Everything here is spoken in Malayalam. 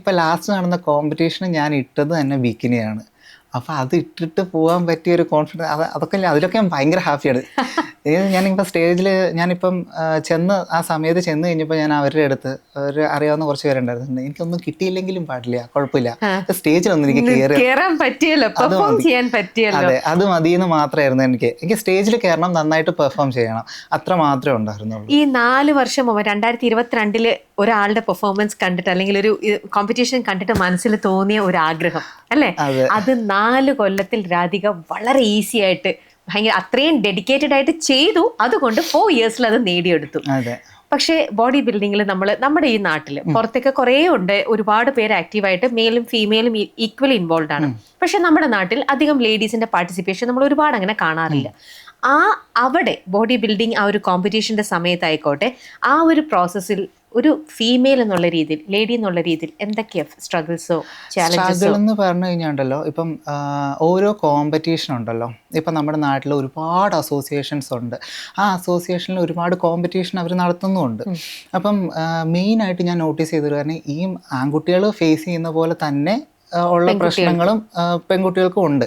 ഇപ്പോൾ ലാസ്റ്റ് നടന്ന കോമ്പറ്റീഷന് ഞാൻ ഇട്ടത് തന്നെ ബിക്കിനിയാണ്. അപ്പോൾ അത് ഇട്ടിട്ട് പോകാൻ പറ്റിയ ഒരു കോൺഫിഡൻസ് അതൊക്കെ അതിലൊക്കെ ഞാൻ ഭയങ്കര ഹാപ്പിയാണ്. ഞാനിപ്പോൾ സ്റ്റേജിൽ ഞാനിപ്പം ചെന്ന് ആ സമയത്ത് ചെന്ന് കഴിഞ്ഞപ്പോൾ ഞാൻ അവരുടെ അടുത്ത് അവർ അറിയാവുന്ന കുറച്ച് പേരുണ്ടായിരുന്നു. എനിക്കൊന്നും കിട്ടിയില്ലെങ്കിലും പാടില്ല, കുഴപ്പമില്ല, സ്റ്റേജിലൊന്നും എനിക്ക് കേറാൻ പറ്റിയല്ലോ, പെർഫോം ചെയ്യാൻ പറ്റിയല്ലോ. അതെ, അത് മതിയെന്ന് മാത്രമായിരുന്നു എനിക്ക് സ്റ്റേജിൽ കയറണം, നന്നായിട്ട് പെർഫോം ചെയ്യണം, അത്ര മാത്രമേ ഉണ്ടായിരുന്നുള്ളൂ. ഈ 4 വർഷം മുമ്പ് 2022 ഒരാളുടെ പെർഫോമൻസ് കണ്ടിട്ട് അല്ലെങ്കിൽ ഒരു കോമ്പറ്റീഷൻ കണ്ടിട്ട് മനസ്സിൽ തോന്നിയ ഒരു ആഗ്രഹം അല്ലേ, അത് 4 കൊല്ലത്തിൽ രാധിക വളരെ ഈസി ആയിട്ട് ഭയങ്കര അത്രയും ഡെഡിക്കേറ്റഡ് ആയിട്ട് ചെയ്തു. അതുകൊണ്ട് 4 ഇയേഴ്സിൽ അത് നേടിയെടുത്തു. പക്ഷേ ബോഡി ബിൽഡിങ്ങിൽ നമ്മുടെ ഈ നാട്ടിൽ പുറത്തൊക്കെ കുറേ ഉണ്ട്, ഒരുപാട് പേര് ആക്റ്റീവായിട്ട് മെയിലും ഫീമെയിലും ഈക്വലി ഇൻവോൾവ് ആണ്. പക്ഷെ നമ്മുടെ നാട്ടിൽ അധികം ലേഡീസിന്റെ പാർട്ടിസിപ്പേഷൻ നമ്മൾ ഒരുപാട് അങ്ങനെ കാണാറില്ല. അവിടെ ബോഡി ബിൽഡിംഗ് ആ ഒരു കോമ്പറ്റീഷന്റെ സമയത്തായിക്കോട്ടെ, ആ ഒരു പ്രോസസ്സിൽ ഒരു ഫീമെയിൽ എന്നുള്ള രീതിയിൽ, ലേഡി എന്നുള്ള രീതിയിൽ എന്തൊക്കെയാ സ്ട്രഗിൾസോ ചാലഞ്ചസോ? എന്ന് പറഞ്ഞു കഴിഞ്ഞാൽ ഉണ്ടല്ലോ, ഇപ്പം ഓരോ കോമ്പറ്റീഷൻ ഉണ്ടല്ലോ, ഇപ്പം നമ്മുടെ നാട്ടിൽ ഒരുപാട് അസോസിയേഷൻസ് ഉണ്ട്. ആ അസോസിയേഷനിൽ ഒരുപാട് കോമ്പറ്റീഷൻ അവർ നടത്തുന്നുമുണ്ട്. അപ്പം മെയിനായിട്ട് ഞാൻ നോട്ടീസ് ചെയ്തൊരു കാരണം, ഈ ആൺകുട്ടികൾ ഫേസ് ചെയ്യുന്ന പോലെ തന്നെ ഉള്ള പ്രശ്നങ്ങളും പെൺകുട്ടികൾക്കും ഉണ്ട്.